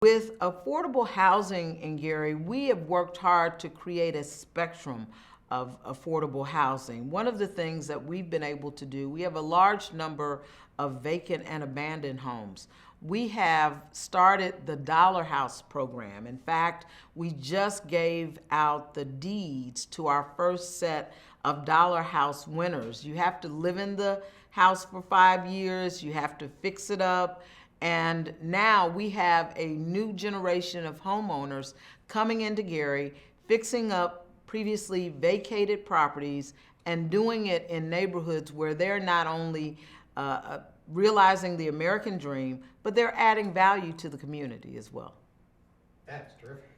With affordable housing in Gary, we have worked hard to create a spectrum of affordable housing. One of the things that we've been able to do, we have a large number of vacant and abandoned homes. We have started the Dollar House program. In fact, we just gave out the deeds to our first set of Dollar House winners. You have to live in the house for 5 years, you have to fix it up, and now we have a new generation of homeowners coming into Gary, fixing up previously vacated properties and doing it in neighborhoods where they're not only realizing the American dream, but they're adding value to the community as well. That's terrific.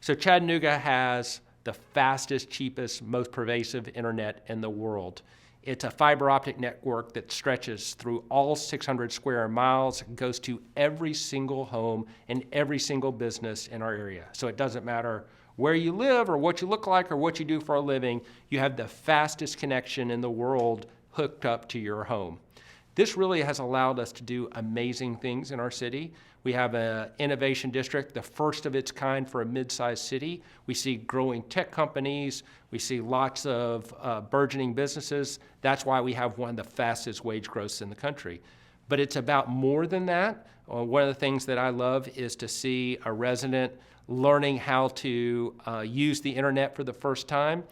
So Chattanooga has the fastest, cheapest, most pervasive internet in the world. It's a fiber optic network that stretches through all 600 square miles, goes to every single home and every single business in our area. So it doesn't matter where you live or what you look like or what you do for a living, you have the fastest connection in the world hooked up to your home. This really has allowed us to do amazing things in our city. We have an innovation district, the first of its kind for a mid-sized city. We see growing tech companies. We see lots of burgeoning businesses. That's why we have one of the fastest wage growths in the country. But it's about more than that. One of the things that I love is to see a resident learning how to use the internet for the first time,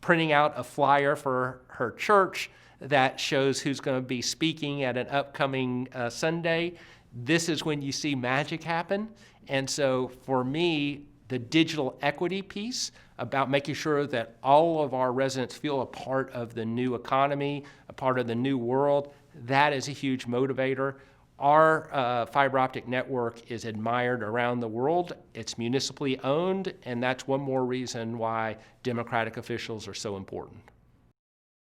printing out a flyer for her church that shows who's going to be speaking at an upcoming Sunday. This is when you see magic happen. And so for me, the digital equity piece about making sure that all of our residents feel a part of the new economy, a part of the new world, that is a huge motivator. Our fiber optic network is admired around the world. It's municipally owned, and that's one more reason why Democratic officials are so important.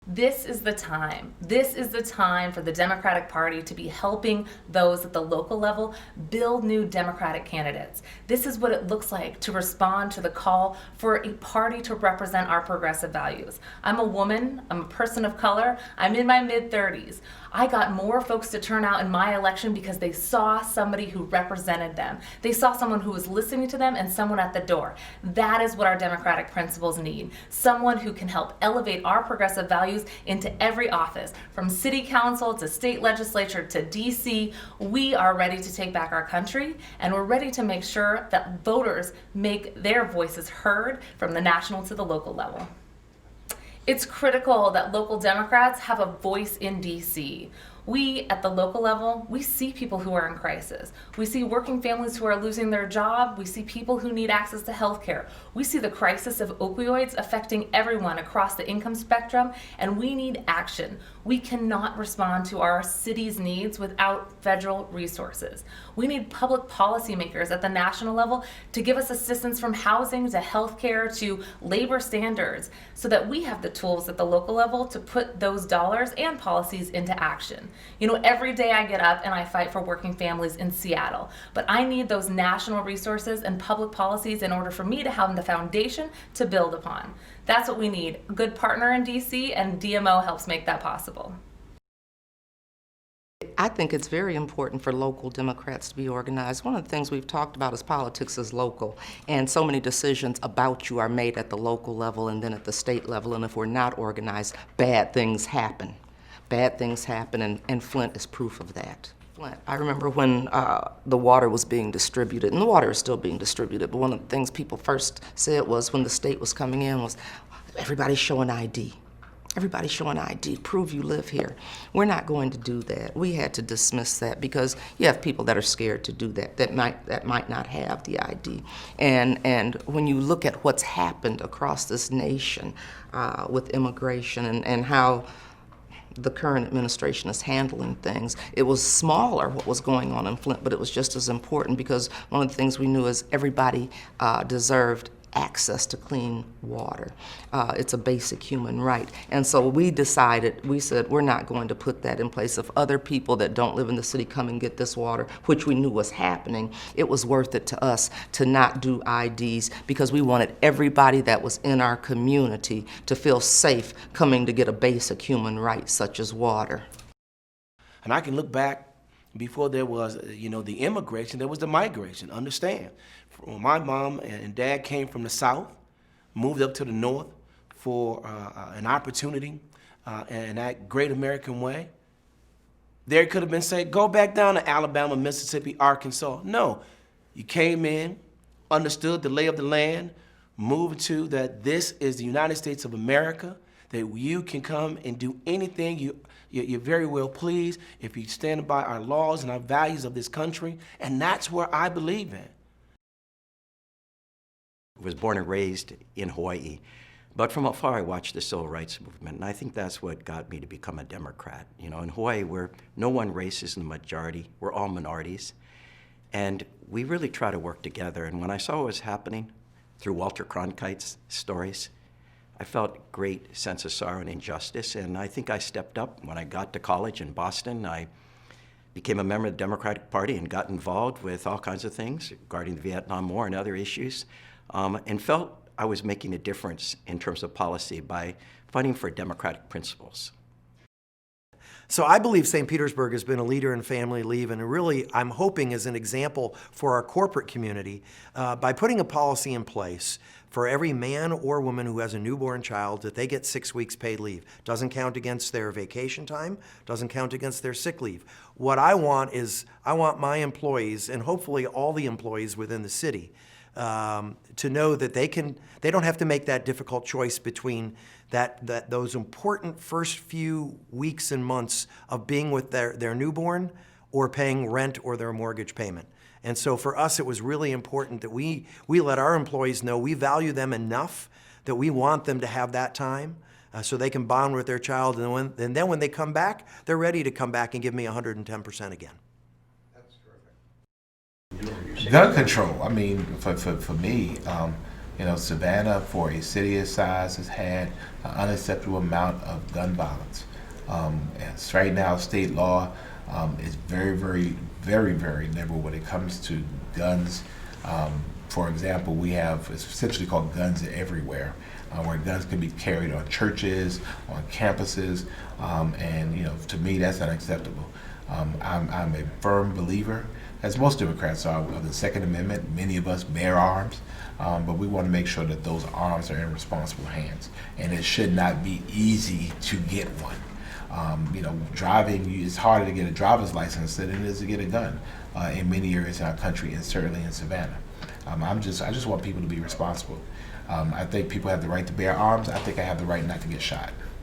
This is the time. This is the time for the Democratic Party to be helping those at the local level build new Democratic candidates. This is what it looks like to respond to the call for a party to represent our progressive values. I'm a woman, I'm a person of color, I'm in my mid-30s. I got more folks to turn out in my election because they saw somebody who represented them. They saw someone who was listening to them and someone at the door. That is what our democratic principles need. Someone who can help elevate our progressive values into every office, from city council to state legislature to DC. We are ready to take back our country, and we're ready to make sure that voters make their voices heard from the national to the local level. It's critical that local Democrats have a voice in DC. We, at the local level, we see people who are in crisis. We see working families who are losing their job. We see people who need access to health care. We see the crisis of opioids affecting everyone across the income spectrum, and we need action. We cannot respond to our city's needs without federal resources. We need public policymakers at the national level to give us assistance from housing to health care to labor standards so that we have the tools at the local level to put those dollars and policies into action. You know, every day I get up and I fight for working families in Seattle, but I need those national resources and public policies in order for me to have the foundation to build upon. That's what we need, a good partner in DC, and DMO helps make that possible. I think it's very important for local Democrats to be organized. One of the things we've talked about is politics is local, and so many decisions about you are made at the local level and then at the state level, and if we're not organized, bad things happen. Bad things happen, and Flint is proof of that. Flint, I remember when the water was being distributed, and the water is still being distributed, but one of the things people first said was when the state was coming in was, everybody's showing ID. Everybody's showing ID, prove you live here. We're not going to do that. We had to dismiss that because you have people that are scared to do that, that might not have the ID. And when you look at what's happened across this nation with immigration and how the current administration is handling things. It was smaller what was going on in Flint, but it was just as important because one of the things we knew is everybody deserved access to clean water. It's a basic human right. And so we said we're not going to put that in place. If other people that don't live in the city come and get this water, which we knew was happening, it was worth it to us to not do IDs because we wanted everybody that was in our community to feel safe coming to get a basic human right such as water. And I can look back Before there was, the immigration, there was the migration. Understand, when my mom and dad came from the South, moved up to the North for an opportunity in that great American way, there could have been said, go back down to Alabama, Mississippi, Arkansas. No, you came in, understood the lay of the land, moved to that this is the United States of America, that you can come and do anything you're very well pleased if you stand by our laws and our values of this country, and that's where I believe in. I was born and raised in Hawaii, but from afar I watched the civil rights movement, and I think that's what got me to become a Democrat. In Hawaii, where no one race is in the majority, we're all minorities, and we really try to work together. And when I saw what was happening through Walter Cronkite's stories, I felt great sense of sorrow and injustice, and I think I stepped up. When I got to college in Boston, I became a member of the Democratic Party and got involved with all kinds of things regarding the Vietnam War and other issues, and felt I was making a difference in terms of policy by fighting for democratic principles. So I believe St. Petersburg has been a leader in family leave, and really I'm hoping is an example for our corporate community by putting a policy in place for every man or woman who has a newborn child that they get 6 weeks paid leave. Doesn't count against their vacation time, doesn't count against their sick leave. What I want is, I want my employees, and hopefully all the employees within the city, to know that they don't have to make that difficult choice between those important first few weeks and months of being with their newborn or paying rent or their mortgage payment. And so for us, it was really important that we let our employees know we value them enough that we want them to have that time so they can bond with their child. And then when they come back, they're ready to come back and give me 110% again. That's terrific. Gun control. I mean, for me, Savannah, for a city its size, has had an unacceptable amount of gun violence. And right now, state law is very, very, very, very liberal when it comes to guns. For example, we have, it's essentially called Guns Everywhere, where guns can be carried on churches, on campuses, and to me, that's unacceptable. I'm a firm believer, as most Democrats are, of the Second Amendment. Many of us bear arms, but we want to make sure that those arms are in responsible hands, and it should not be easy to get one. Driving, it's harder to get a driver's license than it is to get a gun in many areas in our country, and certainly in Savannah. I just want people to be responsible. I think people have the right to bear arms. I think I have the right not to get shot.